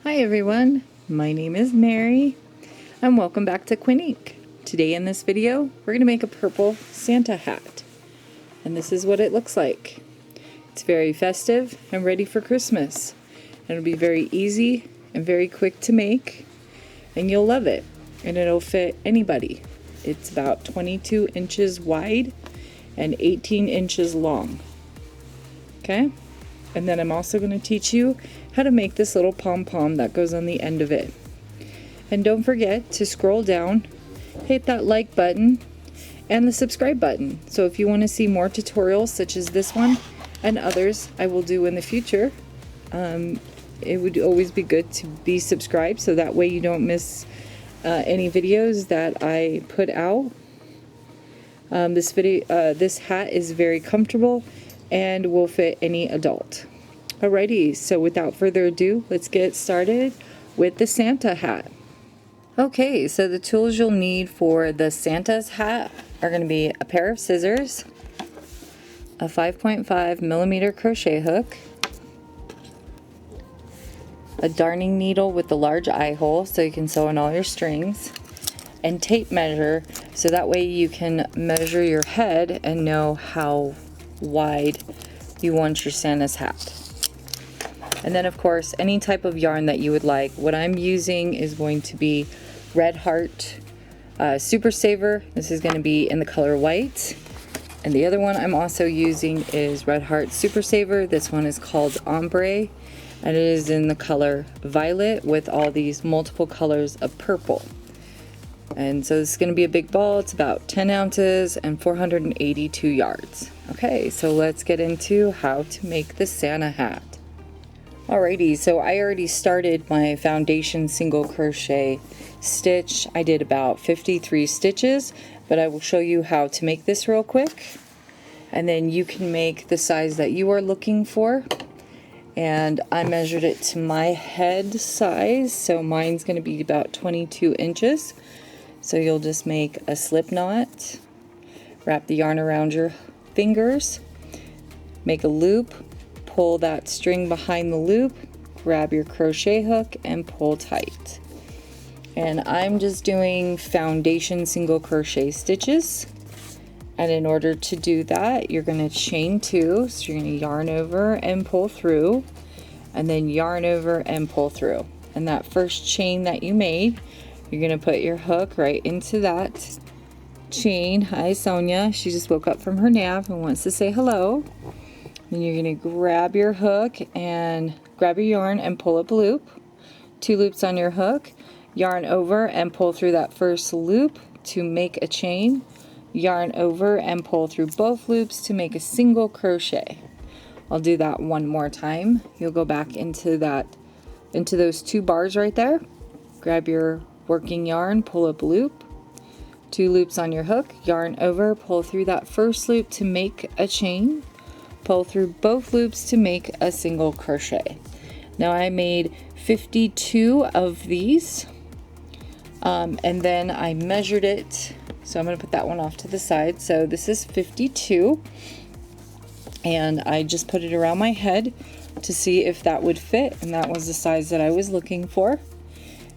Hi everyone, my name is Mary and welcome back to Quinn Ink. Today in this video we're going to make a purple Santa hat, and this is what it looks like. It's very festive and ready for Christmas. It'll be very easy and very quick to make, and you'll love it, and it'll fit anybody. It's about 22 inches wide and 18 inches long. Okay? And then I'm also going to teach you how to make this little pom-pom that goes on the end of it. And don't forget to scroll down, hit that like button and the subscribe button. So if you want to see more tutorials such as this one and others I will do in the future, it would always be good to be subscribed so that way you don't miss any videos that I put out. This hat is very comfortable and will fit any adult. Alrighty, so without further ado, let's get started with the Santa hat. Okay, so the tools you'll need for the Santa's hat are going to be a pair of scissors, a 5.5mm crochet hook, a darning needle with the large eye hole so you can sew in all your strings, and tape measure so that way you can measure your head and know how wide you want your Santa's hat. And then of course any type of yarn that you would like. What I'm using is going to be Red Heart Super Saver. This is going to be in the color white, and the other one I'm also using is Red Heart Super Saver. This one is called Ombre, and it is in the color violet with all these multiple colors of purple. And so this is going to be a big ball. It's about 10 ounces and 482 yards. Okay, so let's get into how to make the Santa hat. Alrighty, so I already started my foundation single crochet stitch. I did about 53 stitches, but I will show you how to make this real quick. And then you can make the size that you are looking for. And I measured it to my head size, so mine's going to be about 22 inches. So you'll just make a slip knot, wrap the yarn around your fingers, make a loop, pull that string behind the loop, grab your crochet hook and pull tight. And I'm just doing foundation single crochet stitches. And in order to do that, you're going to chain two. So you're going to yarn over and pull through, and then yarn over and pull through. And that first chain that you made, you're going to put your hook right into that chain. Hi Sonia, she just woke up from her nap and wants to say hello. Then you're going to grab your hook and grab your yarn and pull up a loop. 2 loops on your hook, yarn over and pull through that first loop to make a chain, yarn over and pull through both loops to make a single crochet. I'll do that one more time. You'll go back into those 2 bars right there, grab your working yarn, pull up a loop, 2 loops on your hook, yarn over, pull through that first loop to make a chain, pull through both loops to make a single crochet. Now I made 52 of these, and then I measured it, so I'm going to put that one off to the side. So this is 52, and I just put it around my head to see if that would fit, and that was the size that I was looking for.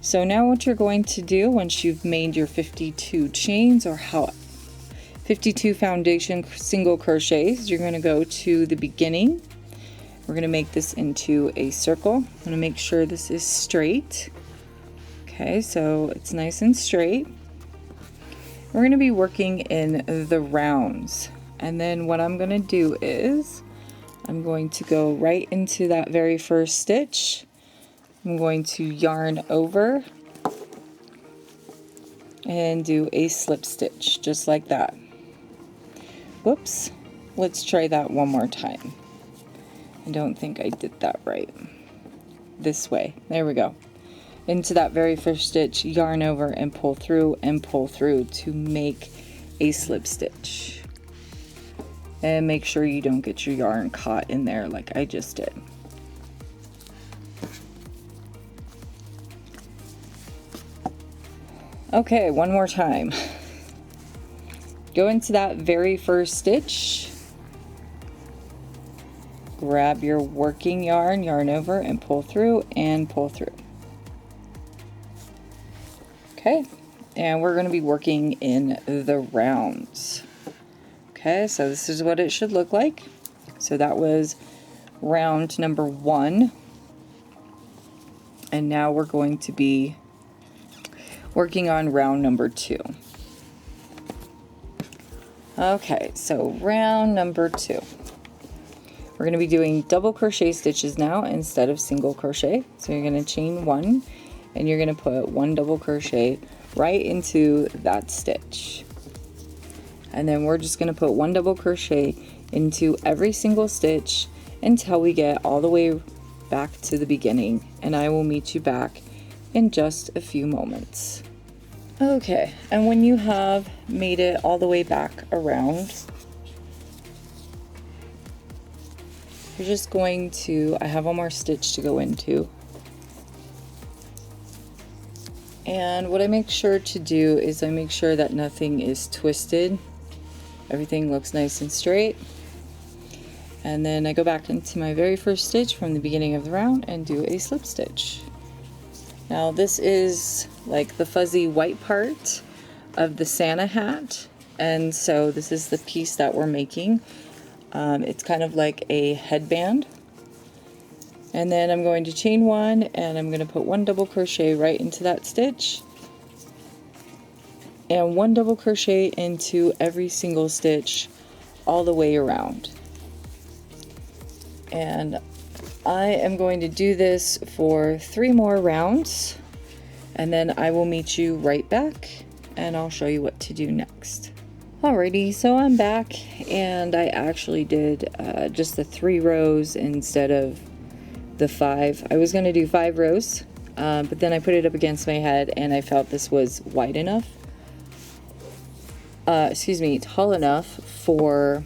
So now what you're going to do once you've made your 52 chains, or 52 foundation single crochets, you're going to go to the beginning. We're going to make this into a circle. I'm going to make sure this is straight. Okay, so it's nice and straight. We're going to be working in the rounds. And then what I'm going to do is I'm going to go right into that very first stitch. I'm going to yarn over and do a slip stitch just like that. Whoops, let's try that one more time. I don't think I did that right. This way, there we go. Into that very first stitch, yarn over and pull through to make a slip stitch. And make sure you don't get your yarn caught in there like I just did. Okay, one more time. Go into that very first stitch, grab your working yarn, yarn over and pull through and pull through. Okay, and we're going to be working in the rounds. Okay, so this is what it should look like. So that was round number 1, and now we're going to be working on round number 2. Okay, so round number 2. We're going to be doing double crochet stitches now instead of single crochet. So you're going to chain 1 and you're going to put 1 double crochet right into that stitch. And then we're just going to put 1 double crochet into every single stitch until we get all the way back to the beginning, and I will meet you back in just a few moments. Okay, and when you have made it all the way back around, you're just going to, I have one more stitch to go into. And what I make sure to do is I make sure that nothing is twisted. Everything looks nice and straight. And then I go back into my very first stitch from the beginning of the round and do a slip stitch. Now this is like the fuzzy white part of the Santa hat, and so this is the piece that we're making. It's kind of like a headband. And then I'm going to chain 1 and I'm going to put 1 double crochet right into that stitch and 1 double crochet into every single stitch all the way around. And I am going to do this for 3 more rounds, and then I will meet you right back and I'll show you what to do next. Alrighty, so I'm back, and I actually did just the 3 rows instead of the 5. I was going to do 5 rows, but then I put it up against my head and I felt this was wide enough. Tall enough for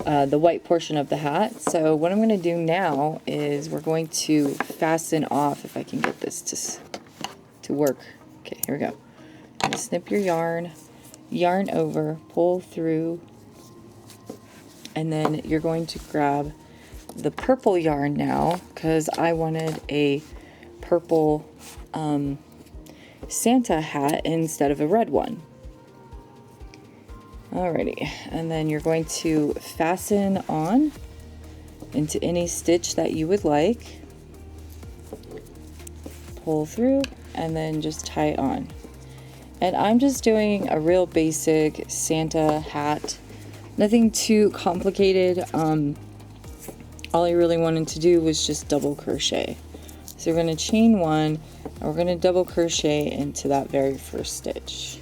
the white portion of the hat. So what I'm going to do now is we're going to fasten off, if I can get this to work. Okay, here we go. I'm going to snip your yarn over, pull through, and then you're going to grab the purple yarn now, because I wanted a purple Santa hat instead of a red one. Alrighty, and then you're going to fasten on into any stitch that you would like, pull through, and then just tie on. And I'm just doing a real basic Santa hat, nothing too complicated. All I really wanted to do was just double crochet. So we're going to chain 1 and we're going to double crochet into that very first stitch.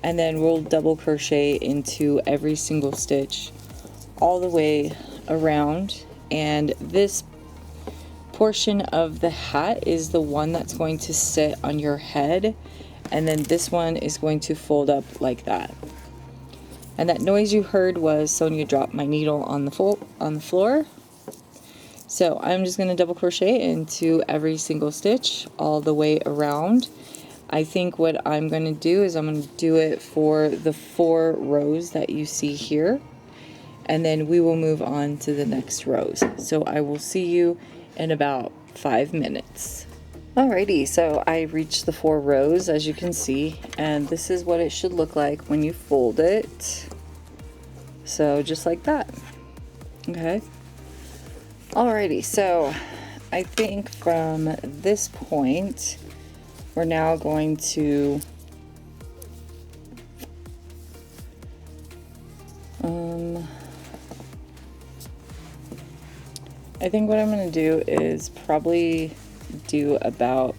And then we'll double crochet into every single stitch all the way around. And this portion of the hat is the one that's going to sit on your head, and then this one is going to fold up like that. And that noise you heard was Sonia dropped my needle on the floor. So I'm just going to double crochet into every single stitch all the way around. I think what I'm going to do is I'm going to do it for the 4 rows that you see here, and then we will move on to the next rows. So I will see you in about 5 minutes. Alrighty, so I reached the 4 rows, as you can see, and this is what it should look like when you fold it. So just like that. Okay. Alrighty, so I think from this point we're now going to I think what I'm going to do is probably do about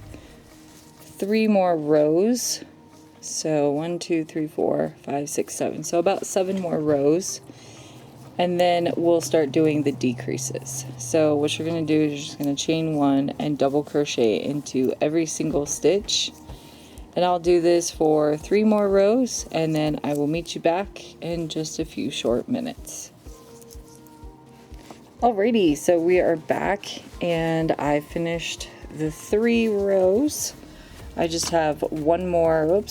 3 more rows. So 1, 2, 3, 4, 5, 6, 7. So about 7 more rows. And then we'll start doing the decreases. So what you're going to do is you're just going to chain 1 and double crochet into every single stitch. And I'll do this for 3 more rows, and then I will meet you back in just a few short minutes. Alrighty, so we are back, and I finished the 3 rows. I just have 1 more,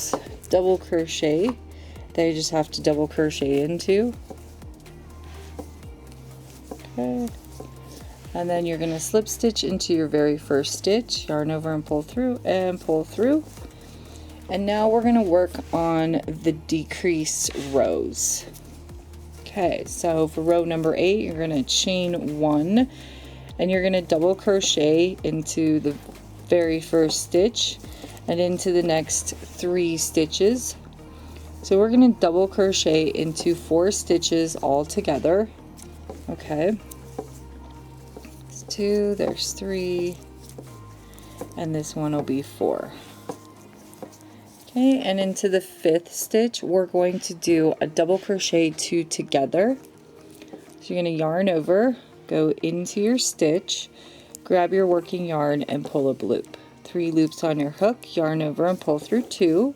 double crochet that I just have to double crochet into. Okay. And then you're going to slip stitch into your very first stitch, yarn over and pull through, And now we're going to work on the decrease rows. Okay, so for row number 8, you're going to chain 1 and you're going to double crochet into the very first stitch and into the next 3 stitches. So we're going to double crochet into 4 stitches all together. Okay, there's 2, there's 3, and this one will be 4. Okay, and into the 5th stitch, we're going to do a double crochet 2 together. So you're going to yarn over, go into your stitch, grab your working yarn and pull up a loop. 3 loops on your hook, yarn over and pull through 2.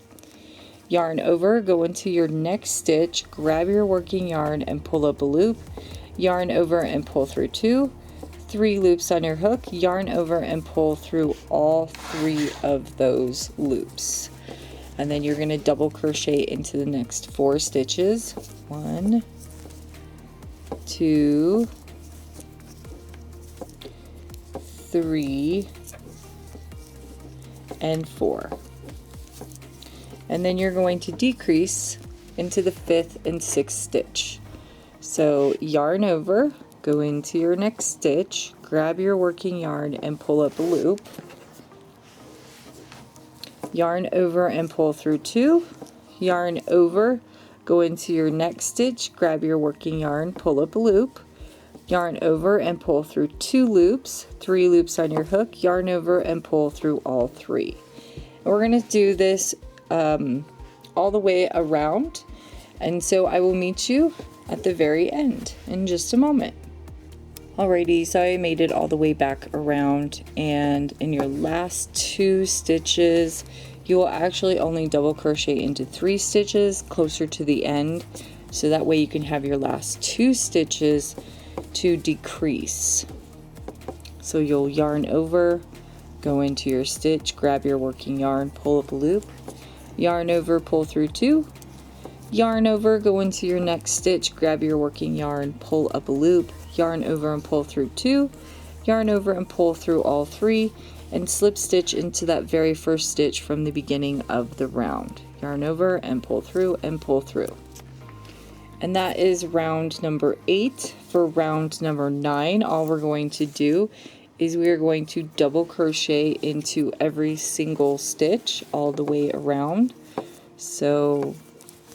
Yarn over, go into your next stitch, grab your working yarn and pull up a loop. Yarn over and pull through 2. 3 loops on your hook, yarn over and pull through all 3 of those loops. And then you're going to double crochet into the next 4 stitches. 1, 2, 3, and 4. And then you're going to decrease into the 5th and 6th stitch. So yarn over, go into your next stitch, grab your working yarn and pull up a loop. Yarn over and pull through 2. Yarn over, go into your next stitch, grab your working yarn, pull up a loop. Yarn over and pull through 2 loops, 3 loops on your hook, yarn over and pull through all 3. And we're going to do this all the way around, and so I will meet you at the very end in just a moment. Alrighty, so I made it all the way back around, and in your last 2 stitches you will actually only double crochet into 3 stitches closer to the end, so that way you can have your last 2 stitches to decrease. So you'll yarn over, go into your stitch, grab your working yarn, pull up a loop, yarn over, pull through 2, yarn over, go into your next stitch, grab your working yarn, pull up a loop, yarn over and pull through 2, yarn over and pull through all 3, and slip stitch into that very first stitch from the beginning of the round. Yarn over and pull through and pull through. And that is round number 8. For round number 9, all we're going to do is we are going to double crochet into every single stitch all the way around. So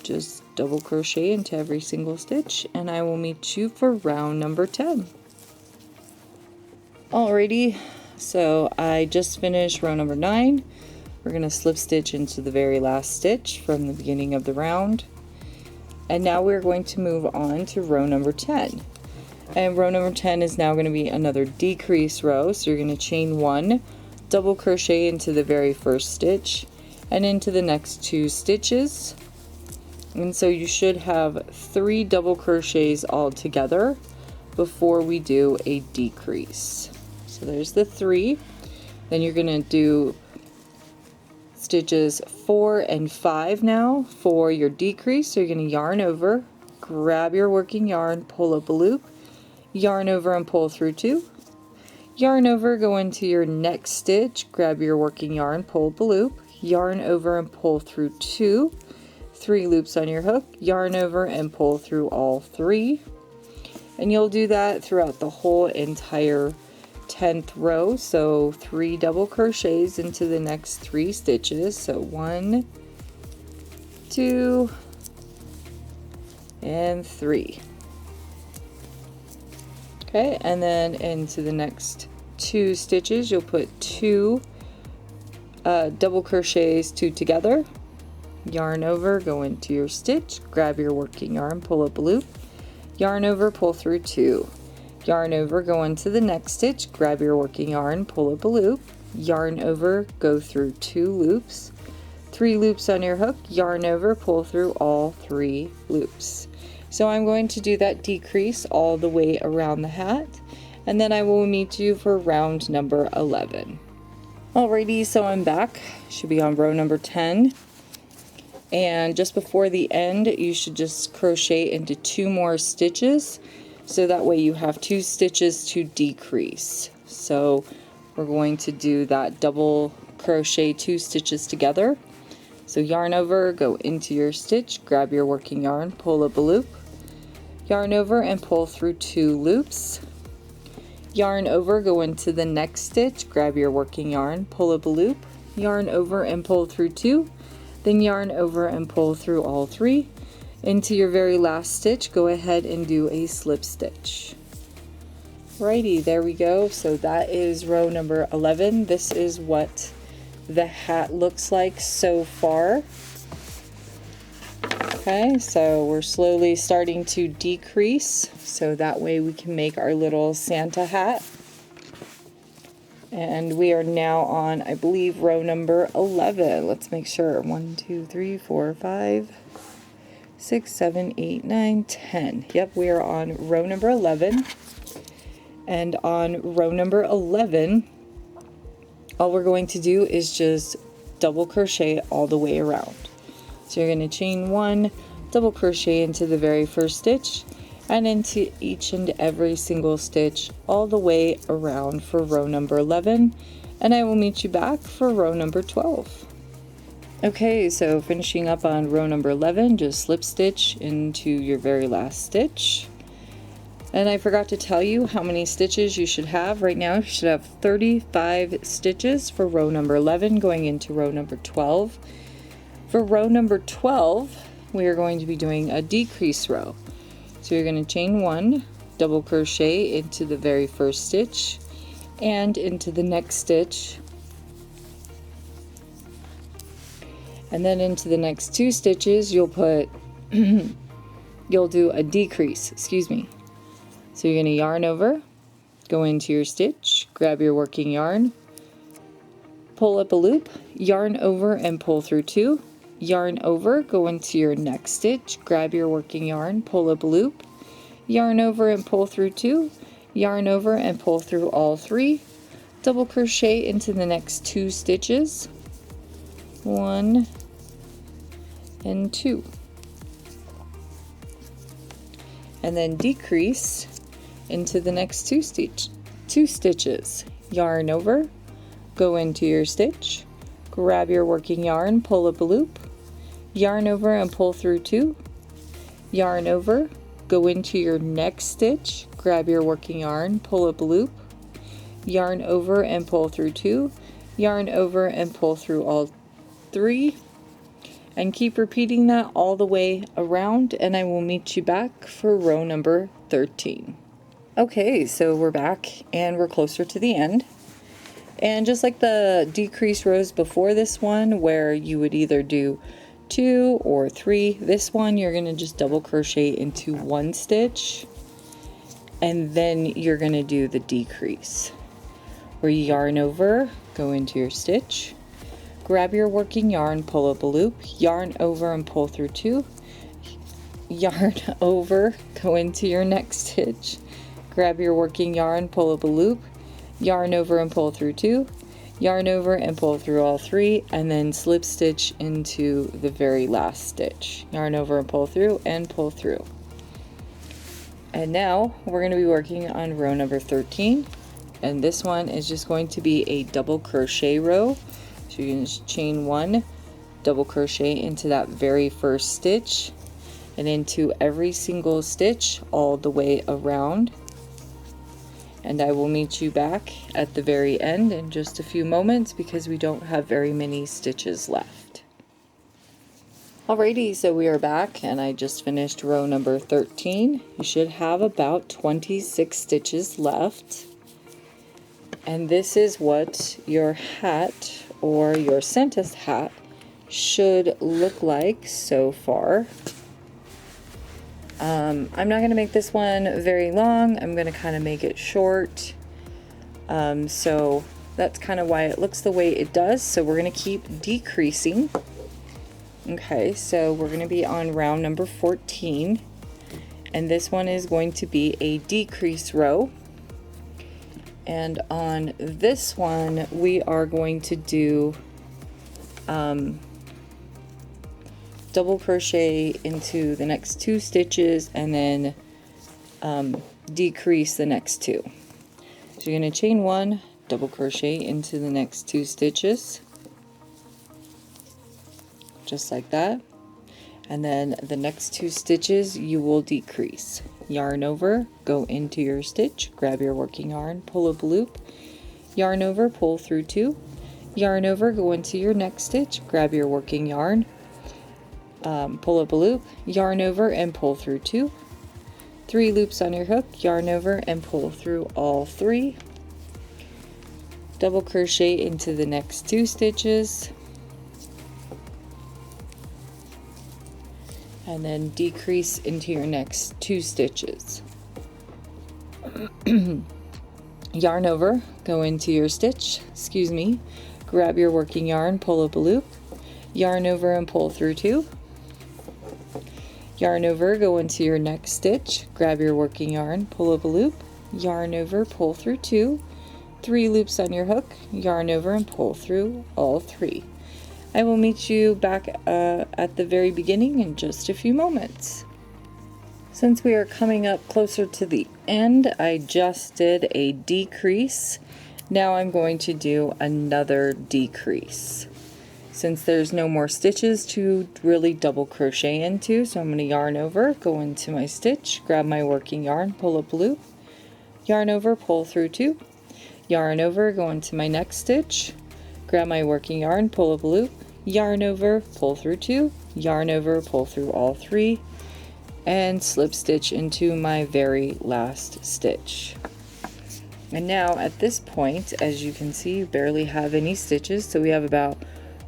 just double crochet into every single stitch, and I will meet you for round number 10. Alrighty, so I just finished row number 9. We're going to slip stitch into the very last stitch from the beginning of the round, and now we're going to move on to row number 10. And row number 10 is now going to be another decrease row, so you're going to chain 1, double crochet into the very first stitch and into the next 2 stitches. And so you should have 3 double crochets all together before we do a decrease. So there's the 3. Then you're going to do stitches 4 and 5 now for your decrease. So you're going to yarn over, grab your working yarn, pull up a loop, yarn over and pull through 2, yarn over, go into your next stitch, grab your working yarn, pull up a loop, yarn over and pull through 2, 3 loops on your hook, yarn over and pull through all 3, and you'll do that throughout the whole entire 10th row. So 3 double crochets into the next 3 stitches. So 1, 2, and 3. Okay, and then into the next 2 stitches you'll put 2 double crochets 2 together, yarn over, go into your stitch, grab your working yarn, pull up a loop, yarn over, pull through 2, yarn over, go into the next stitch, grab your working yarn, pull up a loop, yarn over, go through 2 loops, 3 loops on your hook, yarn over, pull through all 3 loops. So I'm going to do that decrease all the way around the hat, and then I will meet you for round number 11. Alrighty, so I'm back. Should be on row number 10. And just before the end, you should just crochet into 2 more stitches, so that way you have 2 stitches to decrease. So we're going to do that double crochet 2 stitches together. So yarn over, go into your stitch, grab your working yarn, pull up a loop, yarn over and pull through 2 loops, yarn over, go into the next stitch, grab your working yarn, pull up a loop, yarn over and pull through 2, then yarn over and pull through all 3. Into your very last stitch, go ahead and do a slip stitch. Righty, there we go. So that is row number 11. This is what the hat looks like so far. Okay, so we're slowly starting to decrease, so that way we can make our little Santa hat. And we are now on, I believe, row number 11. Let's make sure. 1, 2, 3, 4, 5, 6, 7, 8, 9, 10. Yep, we are on row number 11. And on row number 11, all we're going to do is just double crochet all the way around. So you're going to chain 1, double crochet into the very first stitch, and into each and every single stitch all the way around for row number 11, and I will meet you back for row number 12. Okay, so finishing up on row number 11, just slip stitch into your very last stitch. And I forgot to tell you how many stitches you should have. Right now you should have 35 stitches for row number 11 going into row number 12. For row number 12, we are going to be doing a decrease row. So you're going to chain 1, double crochet into the very first stitch and into the next stitch, and then into the next 2 stitches you'll put you'll do a decrease, excuse me. So you're going to yarn over, go into your stitch, grab your working yarn, pull up a loop, yarn over and pull through 2, yarn over, go into your next stitch, grab your working yarn, pull up a loop, yarn over and pull through 2, yarn over and pull through all 3, double crochet into the next 2 stitches, 1 and 2, and then decrease into the next 2 stitches, yarn over, go into your stitch, grab your working yarn, pull up a loop, yarn over and pull through 2, yarn over, go into your next stitch, grab your working yarn, pull up a loop, yarn over and pull through 2, yarn over and pull through all 3, and keep repeating that all the way around, and I will meet you back for row number 13. Okay, so we're back and we're closer to the end. And just like the decrease rows before this one, where you would either do 2 or 3, this one you're going to just double crochet into 1 stitch, and then you're going to do the decrease, where you yarn over, go into your stitch, grab your working yarn, pull up a loop, yarn over and pull through 2, yarn over, go into your next stitch, grab your working yarn, pull up a loop, yarn over and pull through 2, yarn over and pull through all 3, and then slip stitch into the very last stitch. Yarn over and pull through and pull through. And now we're going to be working on row number 13, and this one is just going to be a double crochet row. So you can just chain 1, double crochet into that very first stitch and into every single stitch all the way around. And I will meet you back at the very end in just a few moments because we don't have very many stitches left. Alrighty, so we are back and I just finished row number 13. You should have about 26 stitches left. And this is what your hat or your Santa's hat should look like so far. I'm not going to make this one very long. I'm going to kind of make it short. So that's kind of why it looks the way it does. So we're going to keep decreasing. Okay, so we're going to be on round number 14. And this one is going to be a decrease row. And on this one, we are going to do double crochet into the next 2 stitches and then decrease the next 2. So you're going to chain 1, double crochet into the next 2 stitches, just like that. And then the next 2 stitches you will decrease. Yarn over, go into your stitch, grab your working yarn, pull up a loop, yarn over, pull through 2, yarn over, go into your next stitch, grab your working yarn, pull up a loop, yarn over and pull through 2, 3 loops on your hook, yarn over and pull through all 3, double crochet into the next 2 stitches, and then decrease into your next 2 stitches. Yarn over, go into your stitch, grab your working yarn, pull up a loop, yarn over and pull through 2, yarn over, go into your next stitch, grab your working yarn, pull up a loop, yarn over, pull through 2, 3 loops on your hook, yarn over and pull through all 3. I will meet you back at the very beginning in just a few moments. Since we are coming up closer to the end, I just did a decrease. Now I'm going to do another decrease. Since there's no more stitches to really double crochet into, so I'm going to yarn over, go into my stitch, grab my working yarn, pull up a loop, yarn over, pull through 2, yarn over, go into my next stitch, grab my working yarn, pull up a loop, yarn over, pull through 2, yarn over, pull through all 3, and slip stitch into my very last stitch. And now at this point, as you can see, you barely have any stitches, so we have about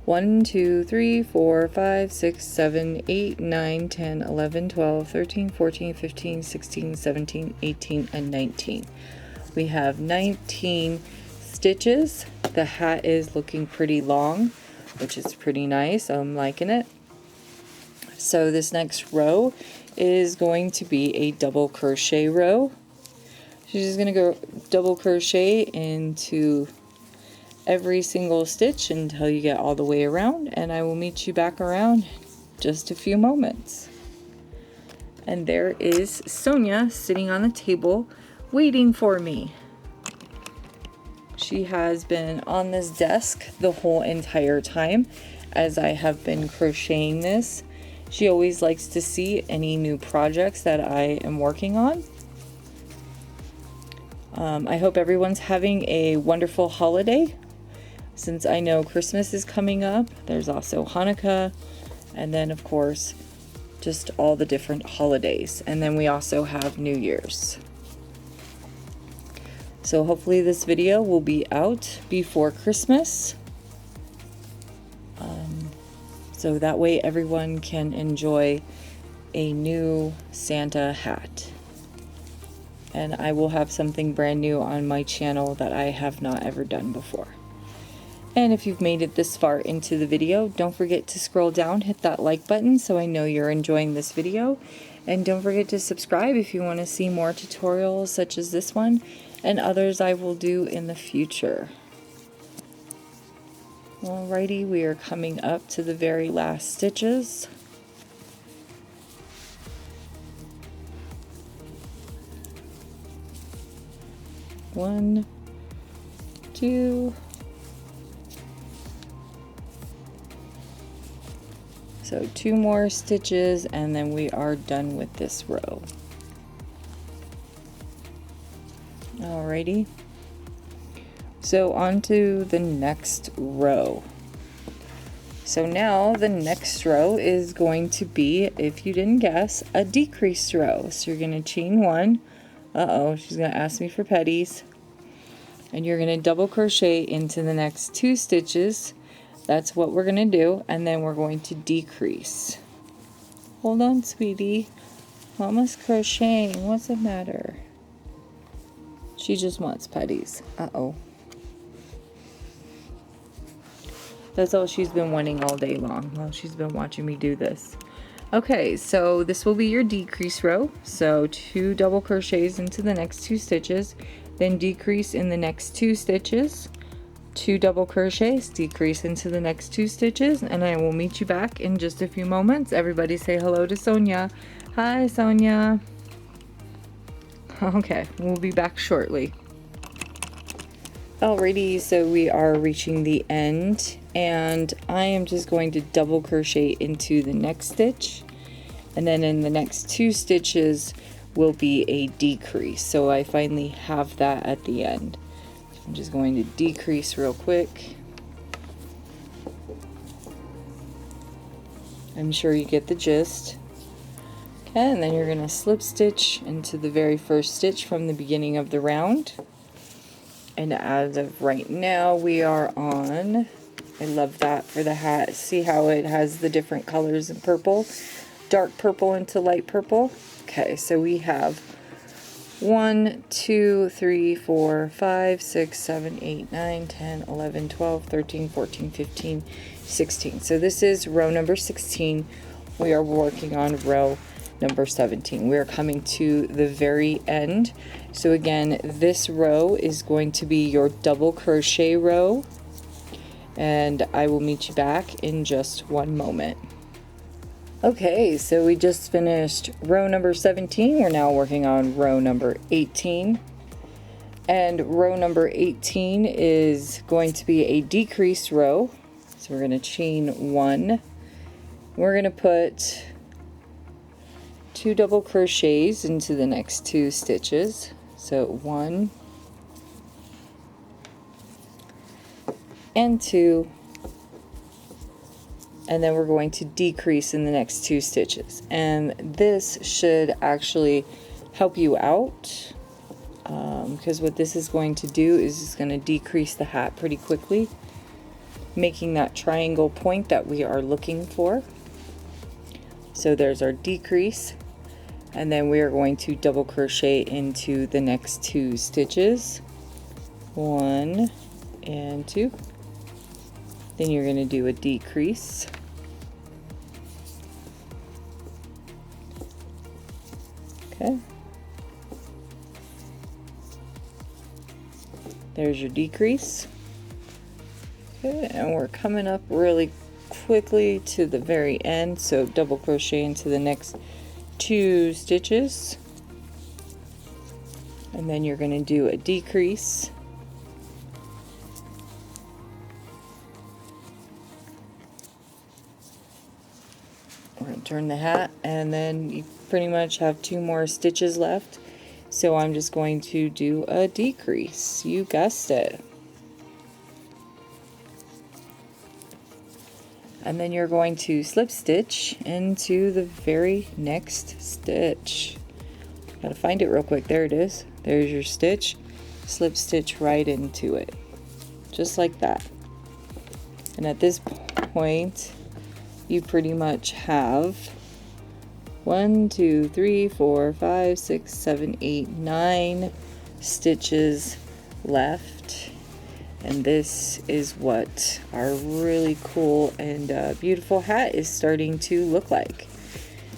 1, 2, 3, 4, 5, 6, 7, 8, 9, 10, 11, 12, 13, 14, 15, 16, 17, 18, and 19. We have 19 stitches. The hat is looking pretty long, which is pretty nice. I'm liking it. So this next row is going to be a double crochet row. She's just going to go double crochet into every single stitch until you get all the way around, and I will meet you back around just a few moments. And there is Sonia sitting on the table waiting for me. She has been on this desk the whole entire time as I have been crocheting this. She always likes to see any new projects that I am working on. I hope everyone's having a wonderful holiday. Since I know Christmas is coming up, there's also Hanukkah, and then of course just all the different holidays, and then we also have New Year's. So hopefully this video will be out before Christmas, so that way everyone can enjoy a new Santa hat. And I will have something brand new on my channel that I have not ever done before. And if you've made it this far into the video, don't forget to scroll down, hit that like button so I know you're enjoying this video. And don't forget to subscribe if you want to see more tutorials such as this one and others I will do in the future. Alrighty, we are coming up to the very last stitches. One, two. So 2 more stitches and then we are done with this row. Alrighty. So on to the next row. So now the next row is going to be, if you didn't guess, a decreased row. So you're going to chain 1. Uh-oh, she's going to ask me for petties. And you're going to double crochet into the next 2 stitches. That's what we're going to do, and then we're going to decrease. Hold on, sweetie. Mama's crocheting. What's the matter? She just wants petties. Uh-oh. That's all she's been wanting all day long. Well, she's been watching me do this. Okay, so this will be your decrease row. So 2 double crochets into the next 2 stitches, then decrease in the next 2 stitches. 2 double crochets, decrease into the next 2 stitches, and I will meet you back in just a few moments. Everybody say hello to Sonia. Hi, Sonia. Okay, we'll be back shortly. Alrighty, so we are reaching the end, and I am just going to double crochet into the next stitch, and then in the next 2 stitches will be a decrease. So I finally have that at the end. I'm just going to decrease real quick. I'm sure you get the gist. Okay, and then you're going to slip stitch into the very first stitch from the beginning of the round. And as of right now, we are on, I love that for the hat. See how it has the different colors in purple? Dark purple into light purple. Okay, so we have 1, 2, 3, 4, 5, 6, 7, 8, 9, 10, 11, 12, 13, 14, 15, 16. So this is row number 16. We are working on row number 17. We are coming to the very end. So again, this row is going to be your double crochet row, and I will meet you back in just one moment. Okay, so we just finished row number 17. We're now working on row number 18. And row number 18 is going to be a decrease row. So we're going to chain 1. We're going to put 2 double crochets into the next 2 stitches. So 1 and 2. And then we're going to decrease in the next 2 stitches, and this should actually help you out, because what this is going to do is it's going to decrease the hat pretty quickly, making that triangle point that we are looking for. So there's our decrease, and then we are going to double crochet into the next 2 stitches, 1 and 2. Then you're going to do a decrease. Okay. There's your decrease. Okay, and we're coming up really quickly to the very end, so double crochet into the next 2 stitches. And then you're going to do a decrease. We're going to turn the hat, and then you pretty much have 2 more stitches left. So I'm just going to do a decrease. You guessed it. And then you're going to slip stitch into the very next stitch. Gotta find it real quick. There it is. There's your stitch. Slip stitch right into it. Just like that. And at this point, you pretty much have 1, 2, 3, 4, 5, 6, 7, 8, 9 stitches left. And this is what our really cool and beautiful hat is starting to look like.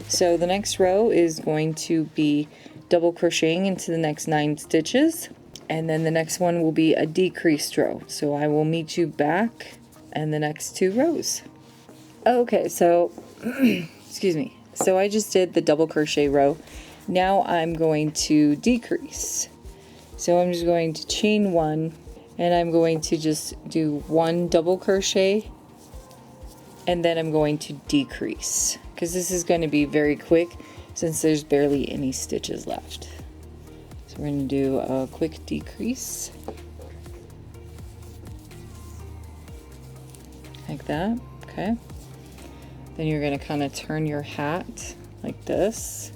So the next row is going to be double crocheting into the next 9 stitches, and then the next one will be a decreased row. So I will meet you back in the next 2 rows. Okay, so excuse me. So I just did the double crochet row. Now I'm going to decrease. So I'm just going to chain 1, and I'm going to just do 1 double crochet, and then I'm going to decrease, because this is going to be very quick since there's barely any stitches left. So we're going to do a quick decrease like that. Okay. Then you're going to kind of turn your hat like this,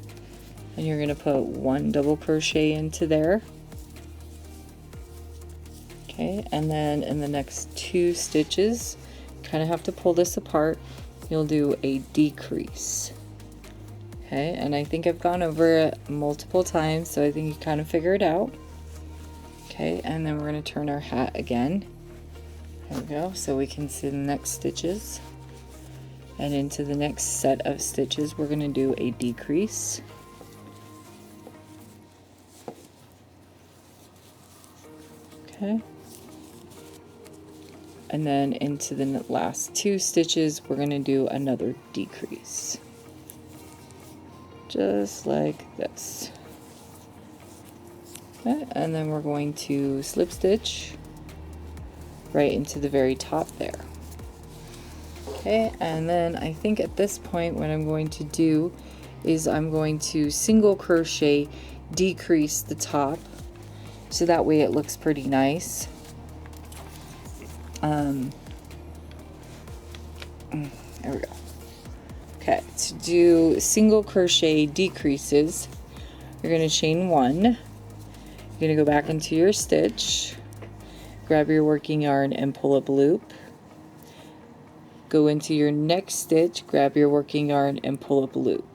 and you're going to put 1 double crochet into there. Okay, and then in the next 2 stitches, kind of have to pull this apart, you'll do a decrease. Okay, and I think I've gone over it multiple times, so I think you kind of figure it out. Okay, and then we're going to turn our hat again. There we go, so we can see the next stitches. And into the next set of stitches, we're going to do a decrease. Okay. And then into the last 2 stitches, we're going to do another decrease. Just like this. Okay. And then we're going to slip stitch right into the very top there. Okay, and then I think at this point what I'm going to do is I'm going to single crochet, decrease the top, so that way it looks pretty nice. There we go. Okay, to do single crochet decreases, you're going to chain 1. You're going to go back into your stitch, grab your working yarn and pull up a loop. Go into your next stitch, grab your working yarn and pull up a loop.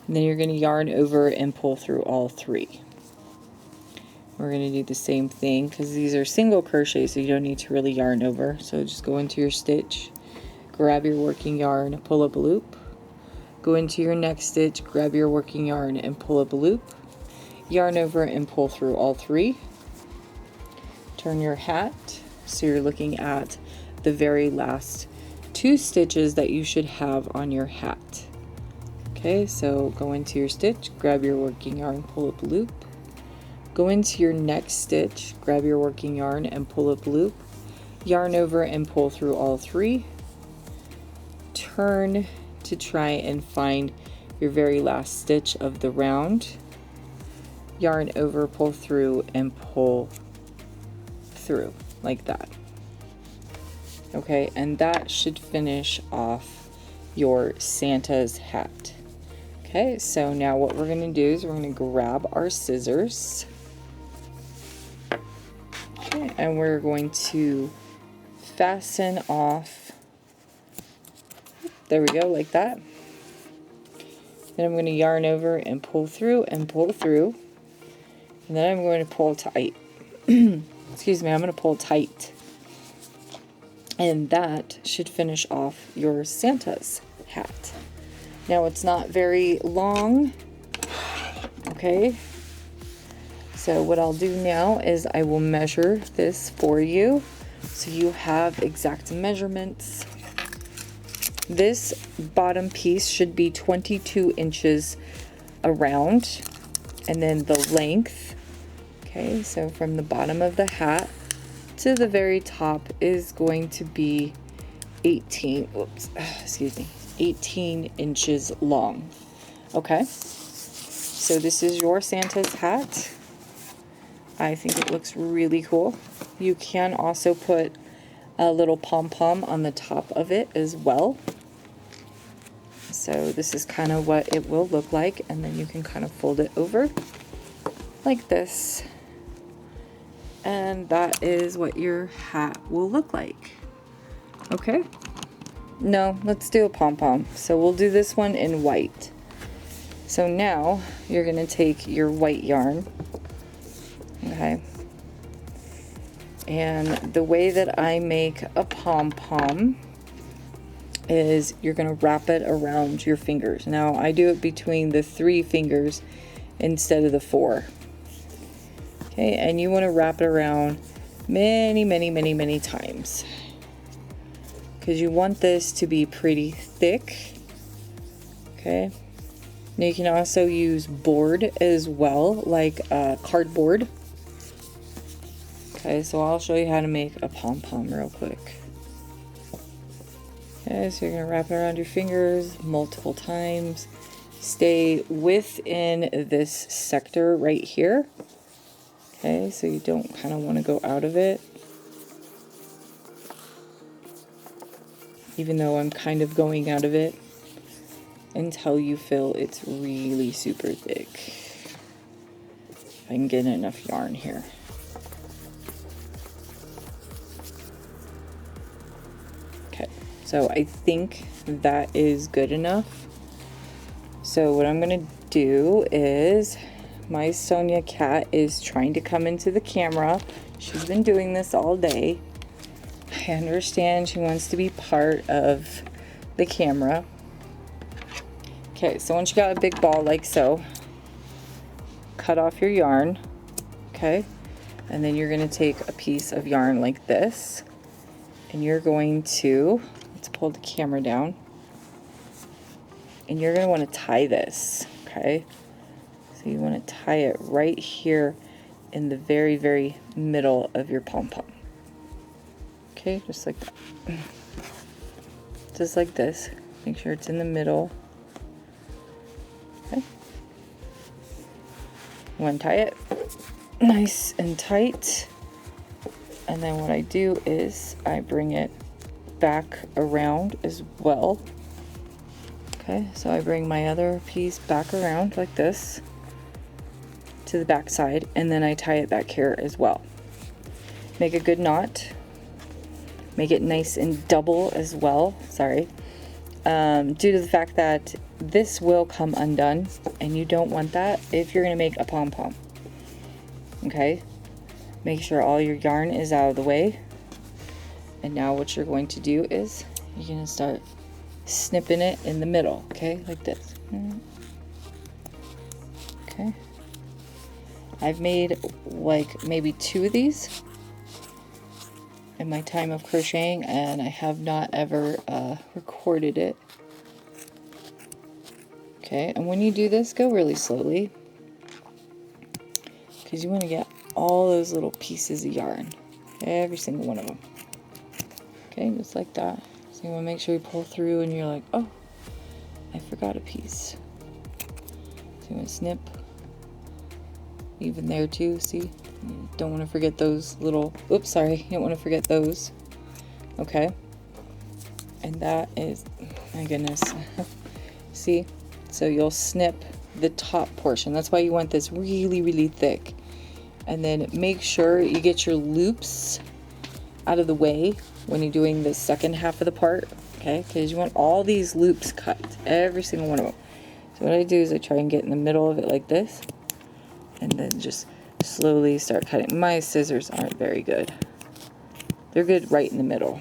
And then you're going to yarn over and pull through all 3. We're going to do the same thing because these are single crochets, so you don't need to really yarn over. So just go into your stitch, grab your working yarn, pull up a loop. Go into your next stitch, grab your working yarn and pull up a loop. Yarn over and pull through all 3. Turn your hat so you're looking at the very last 2 stitches that you should have on your hat. Okay, so go into your stitch, grab your working yarn, pull up a loop. Go into your next stitch, grab your working yarn and pull up a loop. Yarn over and pull through all 3. Turn to try and find your very last stitch of the round. Yarn over, pull through and pull through like that. Okay, and that should finish off your Santa's hat. Okay, so now what we're going to do is we're going to grab our scissors. Okay, and we're going to fasten off, there we go, like that. Then I'm going to yarn over and pull through and pull through. And then I'm going to pull tight. Excuse me, I'm going to pull tight. And that should finish off your Santa's hat. Now it's not very long. Okay. So what I'll do now is I will measure this for you so you have exact measurements. This bottom piece should be 22 inches around, and then the length, okay, so from the bottom of the hat to the very top is going to be 18 inches long. Okay, so this is your Santa's hat. I think it looks really cool. You can also put a little pom-pom on the top of it as well. So this is kind of what it will look like, and then you can kind of fold it over like this. And that is what your hat will look like. Okay? No, let's do a pom-pom. So we'll do this one in white. So now you're going to take your white yarn. Okay. And the way that I make a pom-pom is you're going to wrap it around your fingers. Now I do it between the 3 fingers instead of the 4. Okay, and you want to wrap it around many times, because you want this to be pretty thick. Okay, now you can also use board as well, like cardboard. Okay, so I'll show you how to make a pom-pom real quick. Okay, so you're going to wrap it around your fingers multiple times. Stay within this sector right here. Okay, so you don't kind of want to go out of it. Even though I'm kind of going out of it, until you feel it's really super thick. If I can get enough yarn here. Okay, so I think that is good enough. So what I'm going to do is, my Sonia cat is trying to come into the camera. She's been doing this all day. I understand she wants to be part of the camera. Okay, so once you got a big ball like so, cut off your yarn. Okay, and then you're going to take a piece of yarn like this, and you're going to, let's pull the camera down, and you're going to want to tie this. Okay, so you want to tie it right here in the very middle of your pom-pom. Okay, just like that. Just like this. Make sure it's in the middle. Okay. I'm going to tie it nice and tight. And then what I do is I bring it back around as well. Okay, so I bring my other piece back around like this to the back side, and then I tie it back here as well. Make a good knot. Make it nice and double as well, sorry. Due to the fact that this will come undone, and you don't want that if you're gonna make a pom-pom. Okay, make sure all your yarn is out of the way. And now what you're going to do is you're gonna start snipping it in the middle, okay, like this. Okay, I've made like maybe 2 of these in my time of crocheting, and I have not ever recorded it. Okay, and when you do this, go really slowly, because you want to get all those little pieces of yarn, every single one of them. Okay, just like that. So you want to make sure you pull through and you're like, oh, I forgot a piece. So you want to snip even there too, see? You don't want to forget those little, oops, sorry, you don't want to forget those. Okay, and that is, my goodness. See, so you'll snip the top portion. That's why you want this really, really thick. And then make sure you get your loops out of the way when you're doing the second half of the part, okay? Because you want all these loops cut, every single one of them. So what I do is I try and get in the middle of it like this, and then just slowly start cutting. My scissors aren't very good. They're good right in the middle.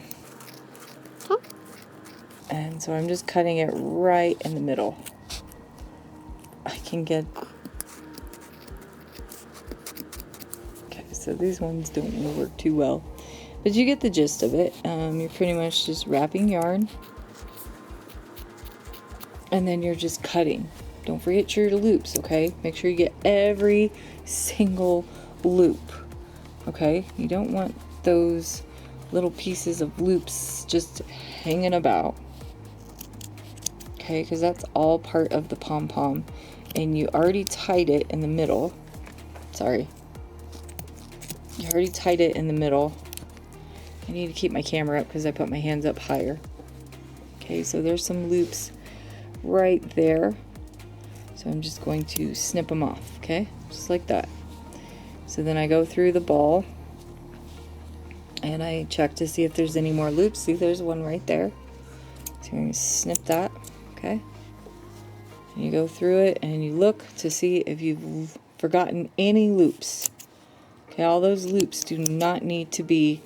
Huh? And so I'm just cutting it right in the middle. I can get... Okay, so these ones don't work too well. But you get the gist of it. You're pretty much just wrapping yarn. And then you're just cutting. Don't forget your loops, okay? Make sure you get every single loop, okay? You don't want those little pieces of loops just hanging about, okay? Because that's all part of the pom-pom. And you already tied it in the middle. Sorry. You already tied it in the middle. I need to keep my camera up because I put my hands up higher. Okay, so there's some loops right there. So I'm just going to snip them off, okay? Just like that. So then I go through the ball and I check to see if there's any more loops. See, there's one right there. So I'm going to snip that, okay? And you go through it and you look to see if you've forgotten any loops. Okay, all those loops do not need to be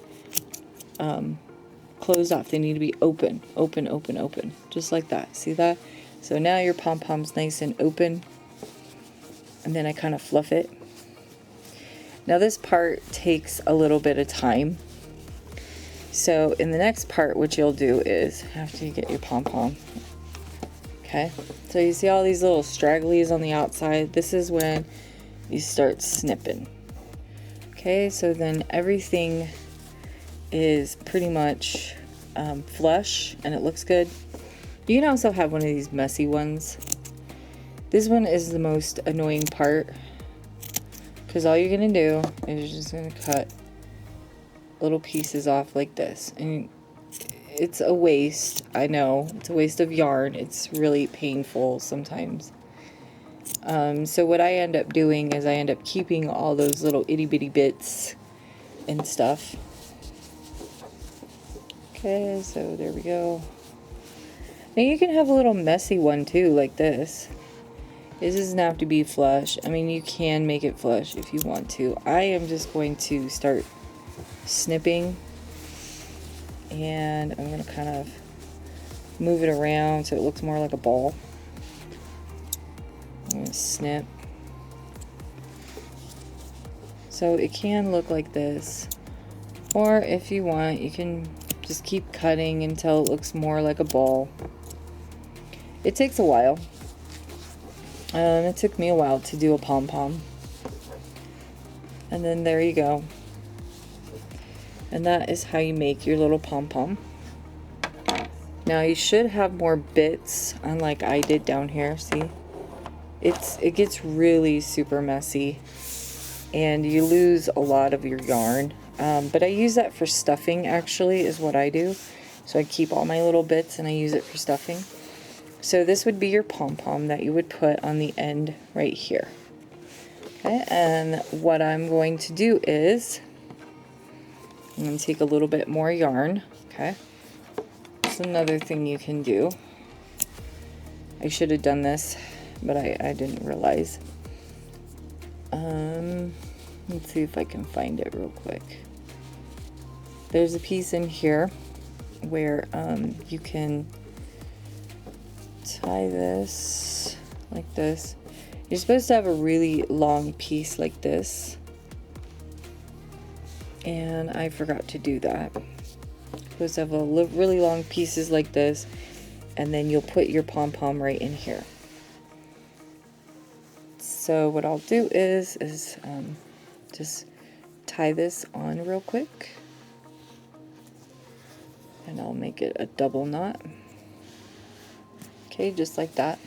closed off. They need to be open, open, open, open. Just like that. See that? So now your pom-pom's nice and open. And then I kind of fluff it. Now this part takes a little bit of time. So in the next part, what you'll do is, after you get your pom-pom, okay? So you see all these little stragglies on the outside? This is when you start snipping. Okay, so then everything is pretty much flush and it looks good. You can also have one of these messy ones. This one is the most annoying part, because all you're gonna do is you're just gonna cut little pieces off like this, and it's a waste. I know it's a waste of yarn. It's really painful sometimes. So what I end up doing is I end up keeping all those little itty bitty bits and stuff. Okay, so there we go. Now you can have a little messy one too, like this. This doesn't have to be flush. I mean, you can make it flush if you want to. I am just going to start snipping, and I'm going to kind of move it around so it looks more like a ball. I'm going to snip. So it can look like this, or if you want, you can just keep cutting until it looks more like a ball. It takes a while. It took me a while to do a pom-pom. And then there you go. And that is how you make your little pom-pom. Now you should have more bits, unlike I did down here. See, it gets really super messy and you lose a lot of your yarn. But I use that for stuffing, actually, is what I do. So I keep all my little bits and I use it for stuffing. So this would be your pom-pom that you would put on the end right here. Okay, and what I'm going to do is I'm going to take a little bit more yarn. Okay, that's another thing you can do. I should have done this, but I didn't realize. Let's see if I can find it real quick. There's a piece in here where you can tie this like this. You're supposed to have a really long piece like this, and I forgot to do that. You're supposed to have really long pieces like this, and then you'll put your pom-pom right in here. So what I'll do is just tie this on real quick, and I'll make it a double knot. Okay, just like that.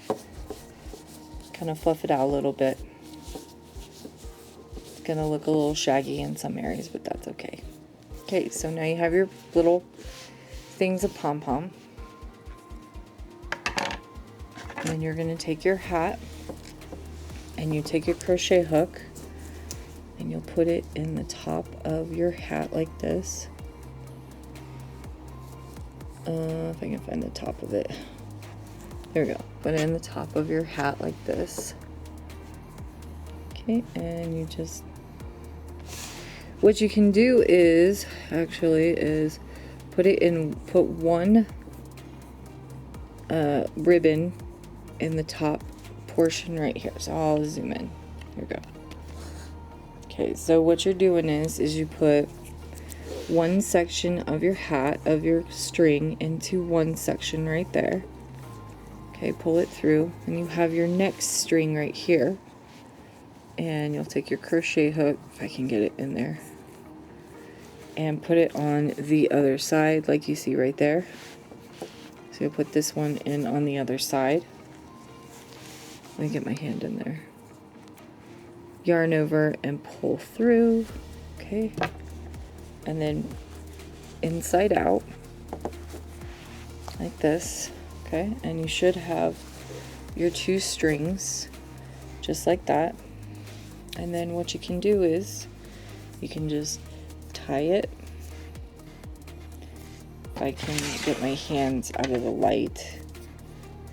Kind of fluff it out a little bit. It's gonna look a little shaggy in some areas, but that's okay. Okay, so now you have your little things of pom-pom. And then you're gonna take your hat and you take your crochet hook and you'll put it in the top of your hat like this. If I can find the top of it. There we go. Put it in the top of your hat like this. Okay, and you just, what you can do is put one ribbon in the top portion right here. So I'll zoom in. Here we go. Okay, so what you're doing is you put one section of your hat, of your string, into one section right there. Okay, pull it through, and you have your next string right here. And you'll take your crochet hook, if I can get it in there, and put it on the other side like you see right there. So you'll put this one in on the other side. Let me get my hand in there. Yarn over and pull through. Okay. And then inside out like this. Okay, and you should have your two strings just like that. And then what you can do is you can just tie it. If I can get my hands out of the light.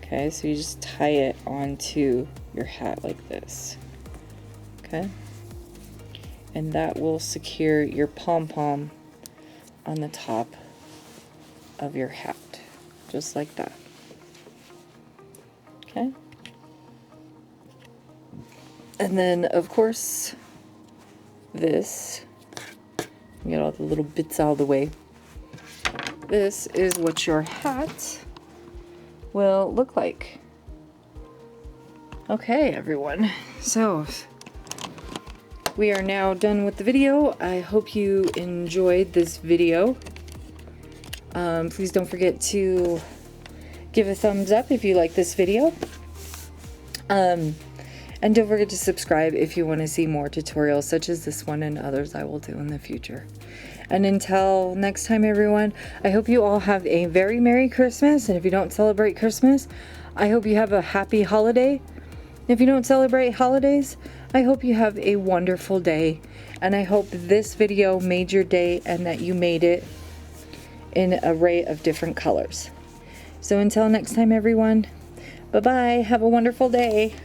Okay, so you just tie it onto your hat like this. Okay, and that will secure your pom-pom on the top of your hat, just like that. Okay, and then of course this, get all the little bits out of the way. This is what your hat will look like. Okay, everyone, so we are now done with the video. I hope you enjoyed this video. Please don't forget to give a thumbs up if you like this video. And don't forget to subscribe if you want to see more tutorials such as this one and others I will do in the future. And until next time, everyone, I hope you all have a very Merry Christmas. And if you don't celebrate Christmas, I hope you have a happy holiday. If you don't celebrate holidays, I hope you have a wonderful day. And I hope this video made your day and that you made it in an array of different colors. So until next time, everyone, bye-bye. Have a wonderful day.